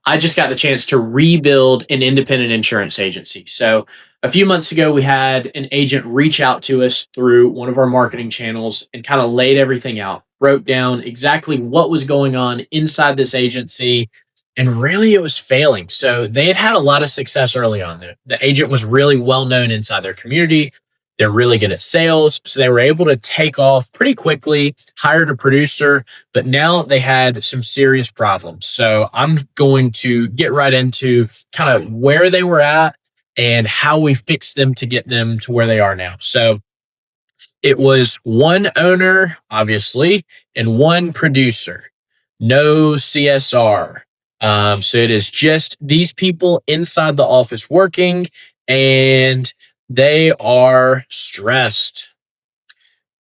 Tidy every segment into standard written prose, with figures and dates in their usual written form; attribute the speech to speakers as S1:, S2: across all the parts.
S1: I just got the chance to rebuild an independent insurance agency. So a few months ago, we had an agent reach out to us through one of our marketing channels and kind of laid everything out, broke down exactly what was going on inside this agency. And really, it was failing. So they had had a lot of success early on. The agent was really well known inside their community. They're really good at sales. So they were able to take off pretty quickly, hired a producer, but now they had some serious problems. So I'm going to get right into kind of where they were at and how we fixed them to get them to where they are now. So it was one owner, obviously, and one producer, no CSR. So it is just these people inside the office working, and they are stressed.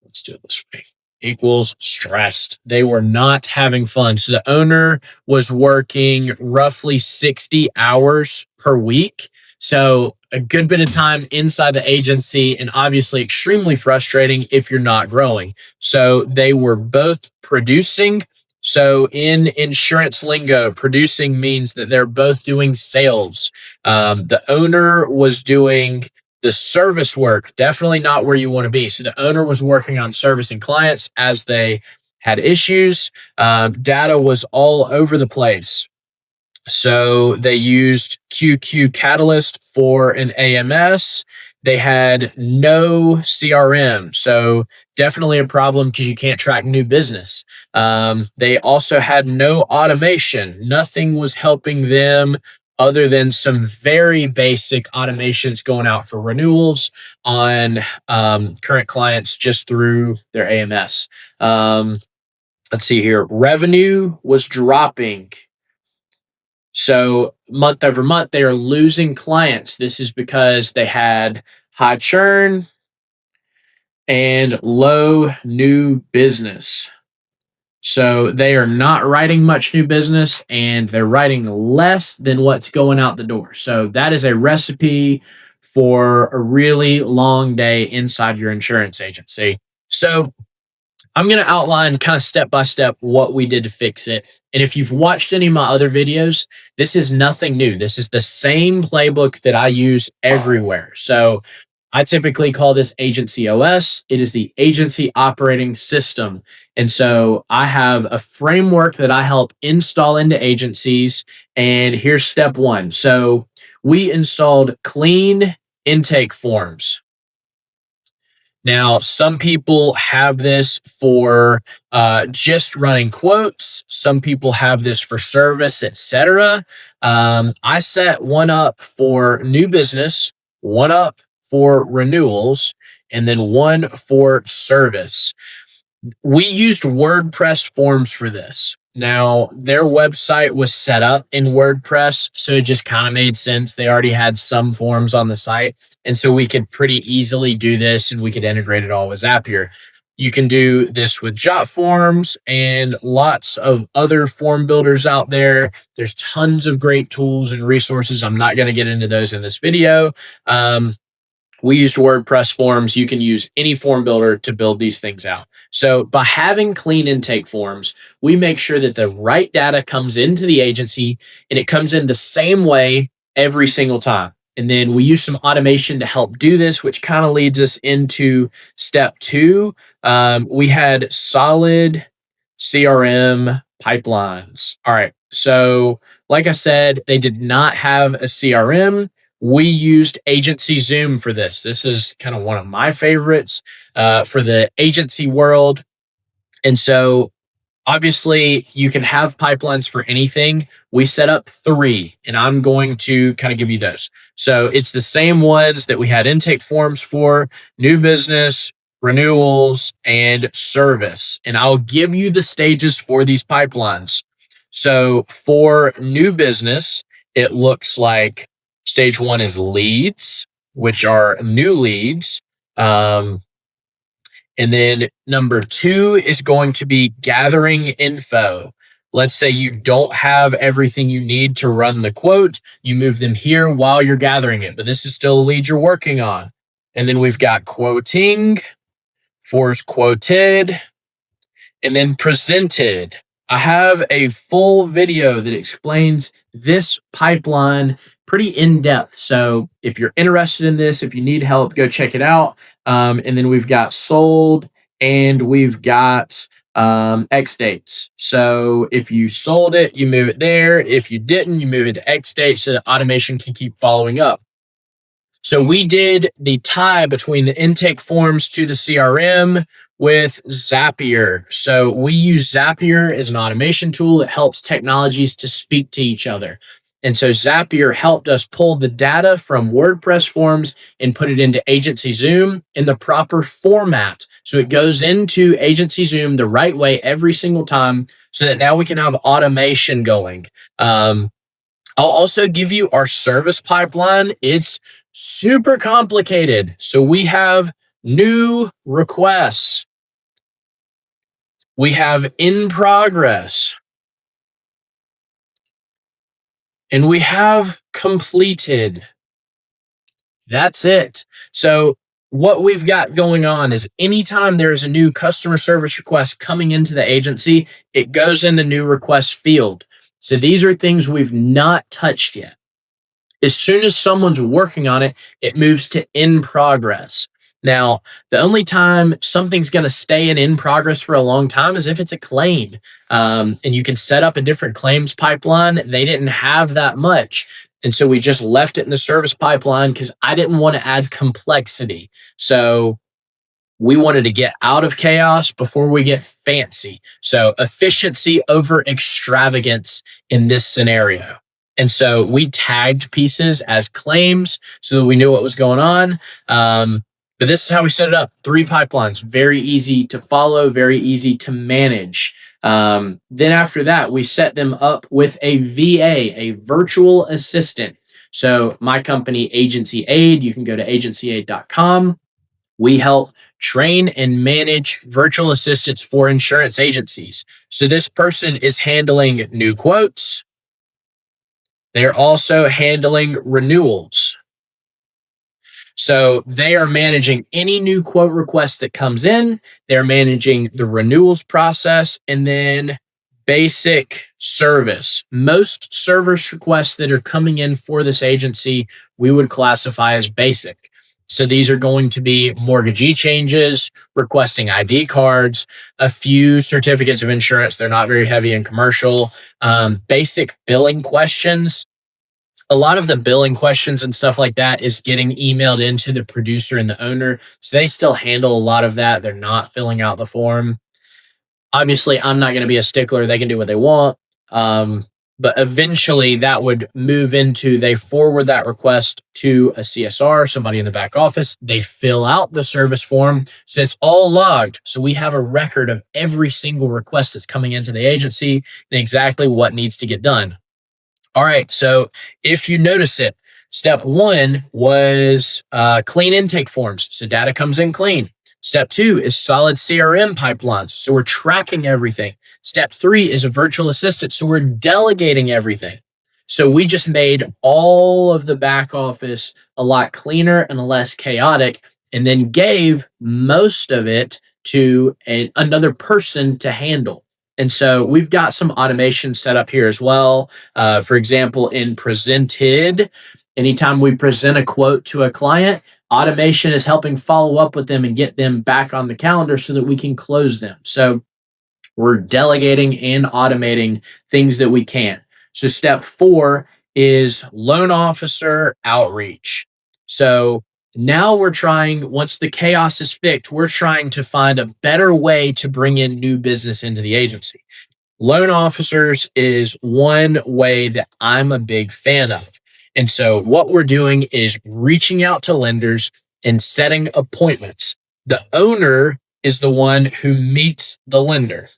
S1: Let's do it this way. Equals stressed. They were not having fun. So the owner was working roughly 60 hours per week. So a good bit of time inside the agency, and obviously extremely frustrating if you're not growing. So they were both producing. So in insurance lingo, producing means that they're both doing sales. The owner was doing the service work, definitely not where you want to be. So the owner was working on servicing clients as they had issues. Data was all over the place. So they used QQ Catalyst for an AMS. They had no CRM. So definitely a problem because you can't track new business. They also had no automation. Nothing was helping them other than some very basic automations going out for renewals on current clients just through their AMS. Let's see here. Revenue was dropping. So month over month, they are losing clients. This is because they had high churn and low new business. So they are not writing much new business, and they're writing less than what's going out the door. So that is a recipe for a really long day inside your insurance agency. So I'm going to outline kind of step by step what we did to fix it. And if you've watched any of my other videos, this is nothing new. This is the same playbook that I use everywhere. So I typically call this Agency OS. It is the agency operating system. And so I have a framework that I help install into agencies. And here's step one. So we installed clean intake forms. Now, some people have this for just running quotes. Some people have this for service, etc. I set one up for new business, one up for renewals, and then one for service. We used WordPress forms for this. Now, their website was set up in WordPress, so it just kind of made sense. They already had some forms on the site, and so we could pretty easily do this, and we could integrate it all with Zapier. You can do this with Jot Forms and lots of other form builders out there. There's tons of great tools and resources. I'm not going to get into those in this video. We used WordPress forms. You can use any form builder to build these things out. So by having clean intake forms, we make sure that the right data comes into the agency and it comes in the same way every single time. And then we use some automation to help do this, which kind of leads us into step two. We had solid CRM pipelines. All right. So like I said, they did not have a CRM. We used Agency Zoom for this. This is kind of one of my favorites for the agency world. And so obviously you can have pipelines for anything. We set up 3, and I'm going to kind of give you those. So it's the same ones that we had intake forms for: new business, renewals, and service. And I'll give you the stages for these pipelines. So for new business, it looks like stage 1 is leads, which are new leads. And then number 2 is going to be gathering info. Let's say you don't have everything you need to run the quote. You move them here while you're gathering it, but this is still a lead you're working on. And then we've got quoting, 4 is quoted, and then presented. I have a full video that explains this pipeline pretty in depth. So if you're interested in this, if you need help, go check it out. And then we've got sold and we've got X dates. So if you sold it, you move it there. If you didn't, you move it to X date so that automation can keep following up. So we did the tie between the intake forms to the CRM with Zapier. So we use Zapier as an automation tool that helps technologies to speak to each other. And so Zapier helped us pull the data from WordPress forms and put it into Agency Zoom in the proper format. So it goes into Agency Zoom the right way every single time so that now we can have automation going. I'll also give you our service pipeline. It's super complicated. So we have new requests, we have in progress, and we have completed. That's it. So what we've got going on is anytime there's a new customer service request coming into the agency, it goes in the new request field. So these are things we've not touched yet. As soon as someone's working on it, it moves to in progress. Now, the only time something's going to stay in progress for a long time is if it's a claim. And you can set up a different claims pipeline. They didn't have that much. And so we just left it in the service pipeline because I didn't want to add complexity. So we wanted to get out of chaos before we get fancy. So efficiency over extravagance in this scenario. And so we tagged pieces as claims so that we knew what was going on. But this is how we set it up. 3 pipelines, very easy to follow, very easy to manage. Then after that, we set them up with a VA, a virtual assistant. So my company, AgencyAid, you can go to agencyAid.com. We help train and manage virtual assistants for insurance agencies. So this person is handling new quotes. They're also handling renewals. So they are managing any new quote request that comes in. They're managing the renewals process and then basic service. Most service requests that are coming in for this agency, we would classify as basic. So these are going to be mortgagee changes, requesting ID cards, a few certificates of insurance. They're not very heavy in commercial, basic billing questions. A lot of the billing questions and stuff like that is getting emailed into the producer and the owner. So they still handle a lot of that. They're not filling out the form. Obviously, I'm not going to be a stickler. They can do what they want. But eventually that would move into they forward that request to a CSR, somebody in the back office. They fill out the service form. So it's all logged. So we have a record of every single request that's coming into the agency and exactly what needs to get done. All right. So if you notice it, step 1 was clean intake forms. So data comes in clean. Step 2 is solid CRM pipelines. So we're tracking everything. Step 3 is a virtual assistant. So we're delegating everything. So we just made all of the back office a lot cleaner and less chaotic, and then gave most of it to another person to handle. And so we've got some automation set up here as well. For example, in presented, anytime we present a quote to a client, automation is helping follow up with them and get them back on the calendar so that we can close them. So we're delegating and automating things that we can. So step 4 is loan officer outreach. So now we're trying, once the chaos is fixed, we're trying to find a better way to bring in new business into the agency. Loan officers is one way that I'm a big fan of. And so what we're doing is reaching out to lenders and setting appointments. The owner is the one who meets the lender.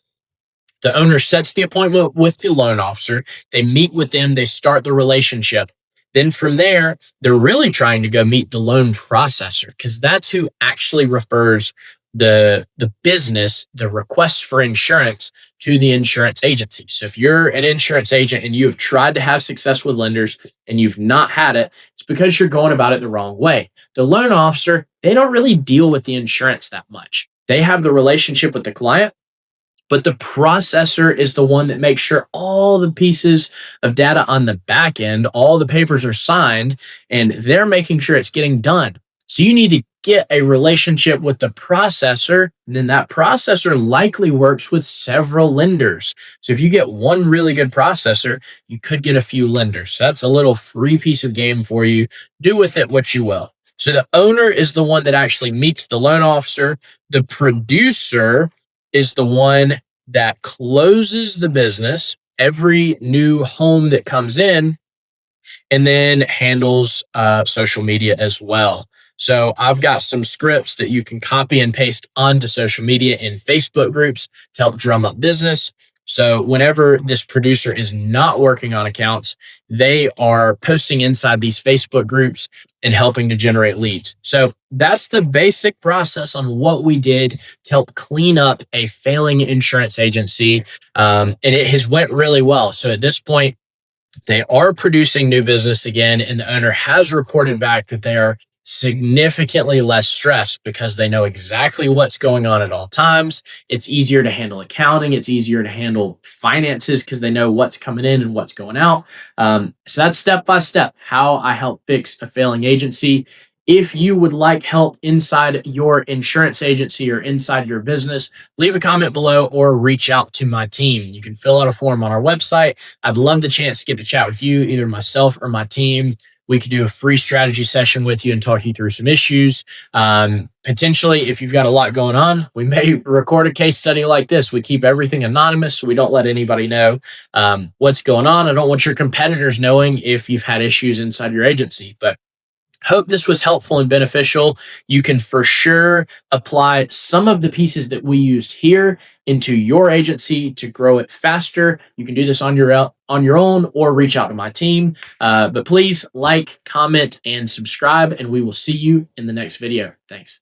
S1: The owner sets the appointment with the loan officer. They meet with them. They start the relationship. Then from there, they're really trying to go meet the loan processor because that's who actually refers the business, the request for insurance to the insurance agency. So if you're an insurance agent and you have tried to have success with lenders and you've not had it, it's because you're going about it the wrong way. The loan officer, they don't really deal with the insurance that much. They have the relationship with the client. But the processor is the one that makes sure all the pieces of data on the back end, all the papers are signed, and they're making sure it's getting done. So you need to get a relationship with the processor, and then that processor likely works with several lenders. So if you get one really good processor, you could get a few lenders. So that's a little free piece of game for you. Do with it what you will. So the owner is the one that actually meets the loan officer. The producer is the one that closes the business, every new home that comes in, and then handles social media as well. So I've got some scripts that you can copy and paste onto social media in Facebook groups to help drum up business. So whenever this producer is not working on accounts, they are posting inside these Facebook groups and helping to generate leads. So that's the basic process on what we did to help clean up a failing insurance agency, and it has went really well. So at this point, they are producing new business again, and the owner has reported back that they are significantly less stressed because they know exactly what's going on at all times. It's easier to handle accounting, it's easier to handle finances because they know what's coming in and what's going out. So that's step by step how I help fix a failing agency. If you would like help inside your insurance agency or inside your business, leave a comment below or reach out to my team. You can fill out a form on our website. I'd love the chance to get to chat with you, either myself or my team. We could do a free strategy session with you and talk you through some issues. Potentially, if you've got a lot going on, we may record a case study like this. We keep everything anonymous, so we don't let anybody know what's going on. I don't want your competitors knowing if you've had issues inside your agency, but hope this was helpful and beneficial. You can for sure apply some of the pieces that we used here into your agency to grow it faster. You can do this on your own or reach out to my team. But please like, comment, and subscribe, and we will see you in the next video. Thanks.